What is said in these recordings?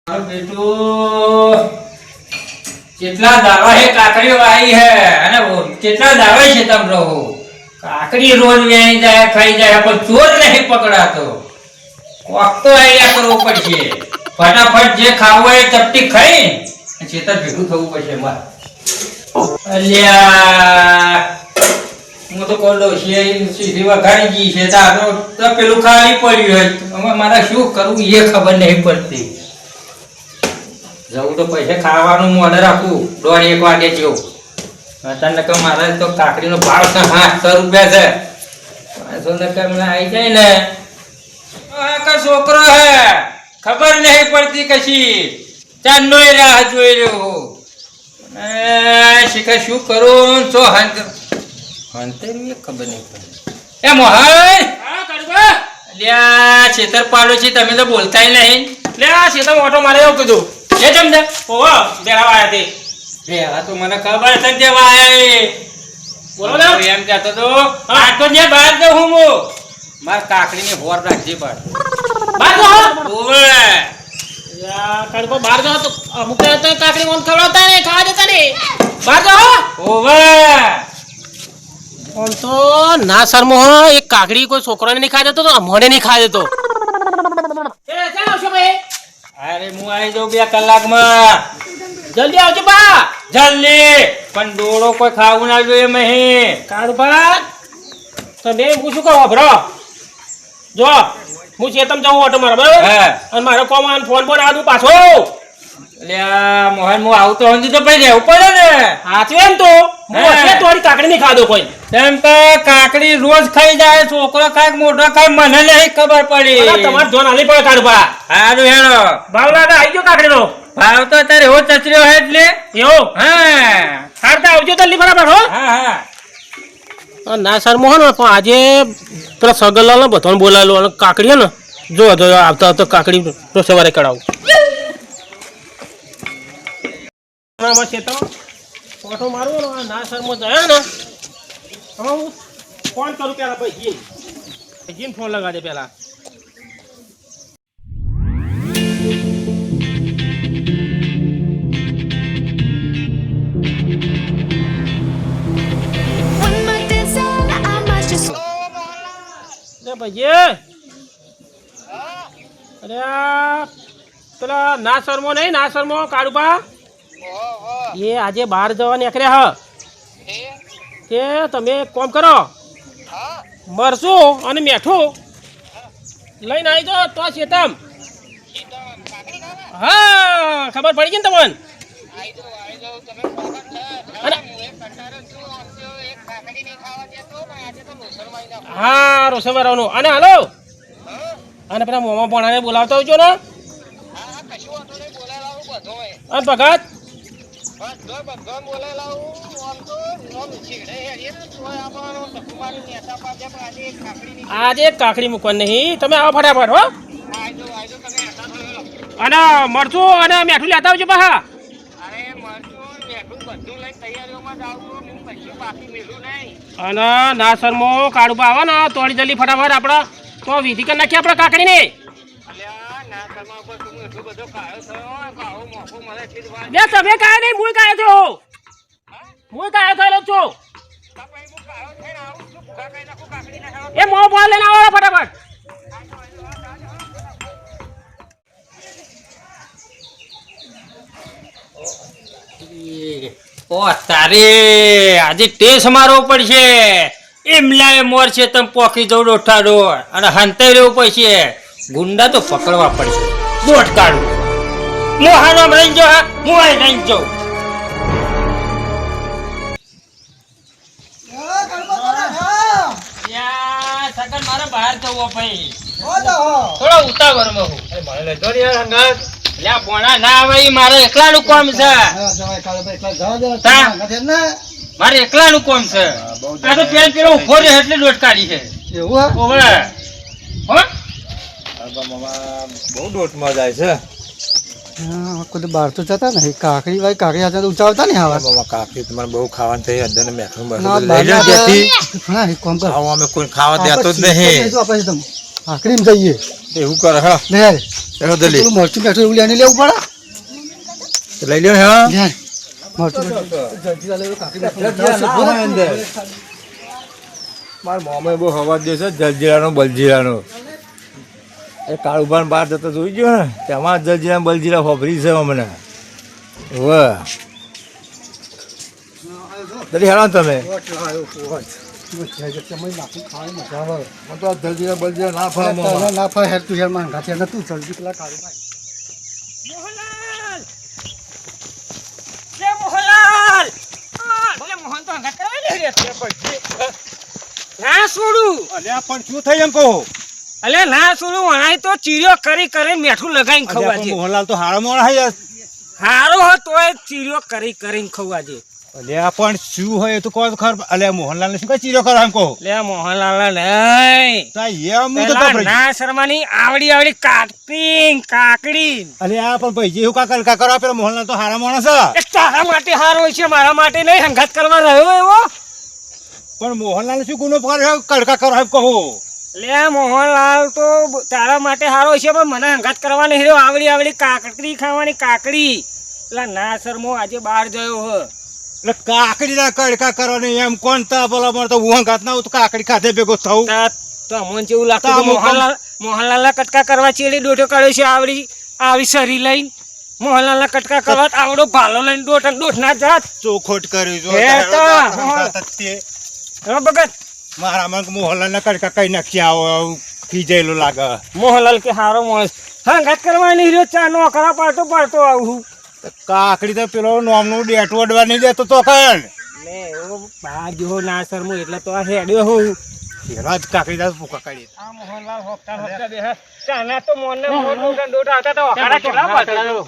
बेटू કેટલા દાવા હે કાકડી વાઈ હે અને કેટલા દાવા છે તમ રહો કાકડી રોજ વેઈ જાય ખાઈ જાય પણ ચોર નહીં પકડાતો કોક તો આઈડિયા કરવો પડશે ફટાફટ જે ખાવું હોય ચપટી ખાઈ ચેતર ભેગું થવું પડશે માર અલ્યા હું તો કોલ દઉં છે સીધી વઘારી ગઈ છે તારો તો પેલું ખાલી પડ્યું હવે મારે શું કરવું એ ખબર નહીં પડતી જવું તો પૈસા ખાવાનું મોઢે રાખું 1:30 વાગે જેવું અચાનક મારે તો કાકડીનો ભાવ 800 રૂપિયા છે 500 મને આવી જાય ને આ છોકરો હે ખબર નહીં પડતી કશી ચાંદનો રાહ જોઈ રહ્યો શીખા શું કરું તો હંતે મને ખબર નહીં પડે એ મોહન હા કડવા લ્યા છેતર પાડો છે તમે તો બોલતાય નહીં લે આ છેતર ઓટો મારે એવું કીધું એ જમદે ઓહો બેરા આયા તે રે આ તો મને ખબર છે દેવા આયા બોલો ને એમ કહેતો તો આ તો ને બહાર દઉં હું માર કાકડીને હોર રાખજી પર બહાર દો ઓવે યા કડકો બહાર દો તો અમુક તો કાકડી મોન ખવડાવતા ને ખાવા દેતા ને બહાર દો ઓવે ઓમ તો ના શર્મો એક કાકડી કોઈ છોકરાને નહીં ખાવા દેતો તો મોને નહીં ખાવા દેતો એ ચાલ આવશો ભાઈ અરે હું આવી જાઉં 2 કલાકમાં જલ્દી આવજો બા જલ્દી પણ દોડો કોઈ ખાવું ના જોઈએ મહી કાળુબા તમે હું શું કહું ભરો જો હું ચેતમ જાઉં ઓટો મારો બરાબર અને મારો કોમ ફોન પર આદું પાછો અલ્યા મોહન હું આવતો હંજી તો ભાઈ રહેવું પડે ને હાચવે એમ તો હું તોડી કાકડી નહીં ખાધો કોઈ એમ તો કાકડી રોજ ખાઈ જાય છોકરો ખાય મોટો ખાય મને નહીં ખબર પડી તમારે જોન આલી પડે કાળુબા હારું હેડો ભાવ લાગે આવી ગયો કાકડીનો ભાવ તો અત્યારે એવો ચચર્યો હે એટલે એવો હા હારતા આવજો જલ્દી બરાબર હો હા હા ના સર મોહન પણ આજે પેલા સગલાલ ને બધાને બોલાયેલો અને કાકડી ને જો આવતા આવતા કાકડી તો સવારે કરાવું ફોટો મારું ને ના સર મો જાય ને હું ફોન કરું પેલા ભાઈ ફોન લગાડે પેલા ભાઈ અરે પેલા ના શર્મો નહીં ના શર્મો કાળુબા એ આજે બહાર જવા નીકળ્યા હ કે તમે એક કામ કરો મરચું અને મેઠું લઈને આવી જાઓ તો શેતમ હા ખબર પડી ગઈ ને તમને હા રોસવાળાનું અને હાલો અને પેલા મોમા પોણાને બોલાવતા આવજો ને અને ભગત આજે કાકડી મૂકવાની નહીં તમે આવો ફટાફટ હો અને મરચું અને મેઠું લેતા આવજો પાછા અને ના શર્મો કાળુબા આવે ને તોડી જલ્દી ફટાફટ આપણે તો વિધિ કરી નાખીએ આપણે કાકડી ને બે તમે કાય નહીં હું કાયો છો હું કાયો થયેલો છું એ મો બોલ લઈને આવો ફટાફટ ઓ તારે આજે ટેસ મારવો પડશે એમલાએ મોર છે તમે પોખી જવું દોઠાડો અને હંતાઈ રહેવું પડશે ગુંડા તો પકડવા પડશે દોઠ કાઢું મોહાનો રહી જાઓ હા હું અહીં રહી જાઉં મારે બહાર જવો ભાઈ થોડો ઉતાવળમાં હું લ્યા બોણા ના આવે મારે એકલાનું કામ છે મારે એકલાનું કામ છે આ તો પેલો ઉભો રહે એટલે દોટ કાઢી છે એવું બહુ દોટમાં જાય છે કોઈ બહાર તો જતા ને કાકડી ભાઈ કાકડી હતા ઉચાવતા ને હવે કાકડી તમારે બહુ ખાવાનું થઈ અડધા ને મેઠું હા કોમ કર અમે કોઈ ખાવા દેતો જ નહીં કાકડી જઈએ એવું કરે હા લે યાર એનો તો લે પેલું મરચું બેઠું એવું લઈને લેવું પડે તો લઈ લ્યો હા લે યાર મરચું જલ્દી ચાલે એવું કાકી બેઠું મારા મોમે બહુ હવા દે છે જલજીરાનો બલજીરાનો એ કાળુભાન બહાર જતો જોઈ ગયો ને તેમાં જલજીરા બલજીરા હોભરી છે મને વાહ દરી હેરાન તમે જલજીરા બલજીરા ના ફાવે ના ફાય હેર તું યાર માં ગાંઠિયા નતું જલ્દી પેલા કાઢું મોહનલાલ જય મોહનલાલ બોલે મોહન તો હંગાત કરવા નહીં રે ના છોડું અલ્યા પણ શું થઈ એમ કહો અલે ના છોડું વણાય તો ચીર્યો કરી કરી મેઠું લગાવીને ખવવા દે મોહનલાલ તો હારો મોણ હે હારો હો તોય ચીર્યો કરી કરીને ખવવા દે અલ્યા પણ શું હોય એ તો કહો ખર અલ્યા મોહનલાલ ને શું કઈ ચીરો કરો એમ કહો લે મોહનલાલ નહીં ના શર્માની આવડી આવડી કાકડી અલ્યા પણ ભાઈ જેવું કા કરો પેલો મોહનલાલ તો હારા માણસ એ તારા માટે હારો છે મારા માટે નહીં હંગાત કરવા રહ્યો એવો પણ મોહનલાલ શું ગુનો કર્યો કડકા કરો એમ કહો લે મોહનલાલ તો તારા માટે હારો છે પણ મને હંગાત કરવા નહીં રહ્યો આવડી આવડી કાકડી ખાવાની કાકડી એટલે ના શર્મો આજે બહાર ગયો હ એટલે કાકડી ના કડકા કરવાની એમ કોણ તા બોલા મને તો હું ઘાત ના તો કાકડી ખાધે ભેગો થવું તો મને જેવું લાગતું મોહનલાલ ના કટકા કરવા ચેડી ડોટો કાઢ્યો છે આવી શરી લઈને મોહનલાલ ના કટકા કરવા આવડો ભાલો લઈને દોઠ ના જાત ચોખોટ કરી ભગત મારા મન મોહનલાલ ના કડકા કઈ નાખી આવો ખીજેલું લાગે મોહનલાલ કે હારો માણસ હંગાત કરવા નહીં રહ્યો ચા નોકરા પાડતો આવું કાકડી તો પેલો નોમનું ડેટ વડવા નહીં દેતો તો કણ લે ઓ બા જો ના શરમો એટલે તો આ હેડ્યો હોઉં પેલા જ કાકડી દા ભૂકા કાઢી આ મોહનલાલ હોકતા બે ચાના તો મોનને મોન દોટ આવતા તો ઓખાડા કેટલા પાટલા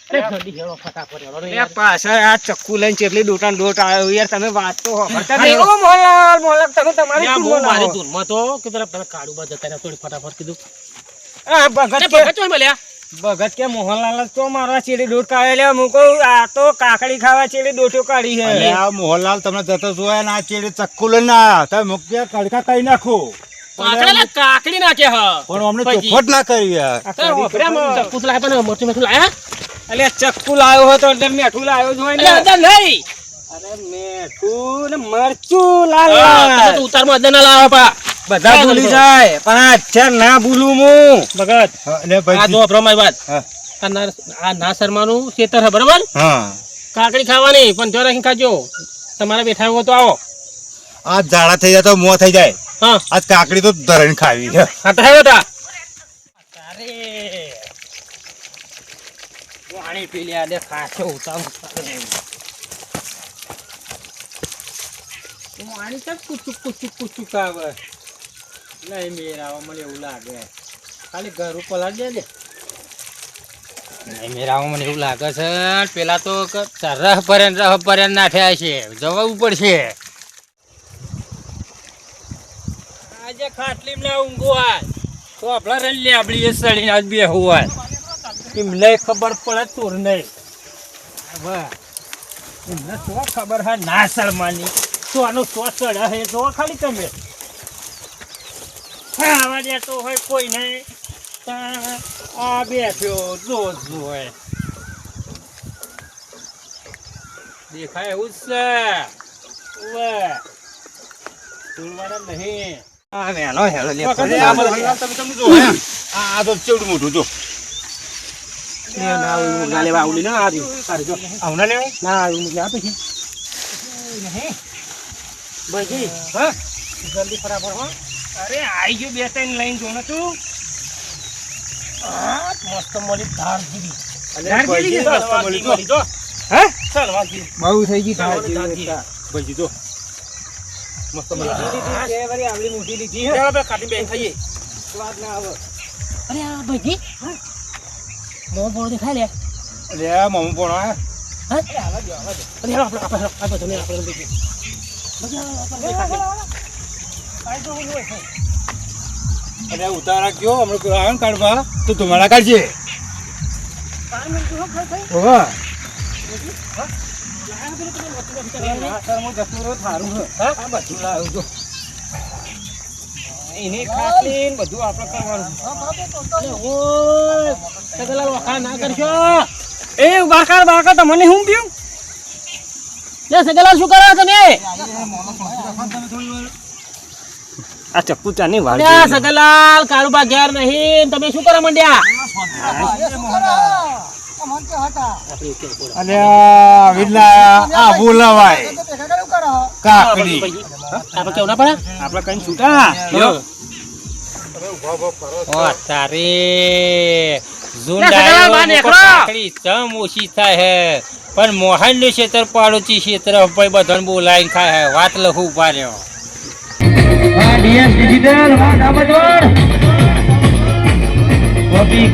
અરે જલ્દી હેડો ફટાફટ લે પાછા આ ચક્કુ લઈને ચેટલી દોટાન દોટ આવ્યો યાર તમે વાત તો હોકતા નહીં ઓ મોહનલાલ તમે તમારી ધૂનમાં મારી ધૂનમાં તો કે પેલા કાળુબા જતા રહ્યા થોડી ફટાફટ કીધું આ ભગત તો મળ્યા ભગત કે મોહનલાલ તો મારવા ચેડી દોટ કાઢે લે હું કહું આ તો કાકડી ખાવા ચેડી દોટો કાઢી છે અરે આ મોહનલાલ તમને જતો જોયા ના ચેડી ચક્કુ લઈને ના તમે મુખ્ય કડકા કઈ નાખો કાકડી નાખે હ પણ અમને ચોખવટ ના કરી યાર ચક્કુ લાયા પણ મોટી મેઠું લાયા અલે ચક્કુ લાયો હતો અંદર મેઠું લાયો જ હોય ને અંદર નહીં અરે મેઠું ને મરચું લાલ ઉતારમાં અંદર ના લાવો પા બધા ભૂલી જાય પણ અચ્છા ના ભૂલું હું ભગત અને ભાઈ આ જો પ્રમાય વાત આ ના શર્માનું ખેતર છે બરાબર હા કાકડી ખાવાની પણ જો રાખી ખાજો તમારે બેઠા હોય તો આવો આ ઝાડા થઈ જાય તો મોં થઈ જાય હા આજ કાકડી તો ધરણ ખાવી છે હટાયો તા અરે પાણી પી લે દે ખાસો ઉતામ પાણી તો કુચુક આવે નહીં મેરાવા મને એવું લાગે ખાલી ઘર ઉપર લાગે દે નહીં મેરાવા મને એવું લાગે છે પેલા તો રહ ભરે નાખ્યા છે જવું પડશે આજે ખાટલી ના ઊંઘવા તો આપણા રલી આપડી સળી આજ બે હોય એમને ખબર પડે তোর નહીં એમને તો ખબર હે ના શરમાની તો આનો તો ચડે હે તો ખાલી તમે આવા દેતો હોય કોઈ નહીં આ બેઠ્યો જોય દેખાય એવું જ છે તોડવાના નહીં આ મેનો હેલો લે તમે તમે જો આ તો ચેવડું મોટું જો ના લેવા આવલી ના આવી સારી જો આવના લેવાય ના આવી ગયા પછી ભાઈ હા જલ્દી ફટાફટ હા અરે આઈ ગયો બે ત્રણ લાઈન જો ને તું મસ્ત મળી ધાર જીવી બહુ થઈ ગઈ ભાઈ જો મસ્ત આવડી મોટી લીધી કાઢી બેન ખાઈએ સ્વાદ ના આવે અરે આ ભાઈ મોં બોળ દેખાય લે અરે મમ્મી પણ હા અરે હાલો આપણે અરે ઉતારા કયો હમણાં પેલો આવ્યો ને કાઢવા તો તમારા કાઢજે ઓવા એને ખાસી ને બધું આપણે કરવાનું. ઓય સગલાલ વખા ના કરશો. એ બાકા તમને હું પીવું લે સગલાલ શું કરો તમે? આ ચપ્પુ ચાની લે વાળી સગલાલ કાળુબા ઘેર નહીં, તમે શું કરવા માંડ્યા? અને આ બોલાવાય કાકડી આપણે કેવું ના પડે? આપણે કઈ છૂટા ઓ તારે સગલાલ બહાર નીકળો. કાકડી ચમ ઓછી થાય હે, પણ મોહન નું ક્ષેત્ર પાડોચી ક્ષેત્ર ભાઈ બધાને બોલાવીને ખાય હે. વાત લખું ઉભા રહ્યો. DS digital copy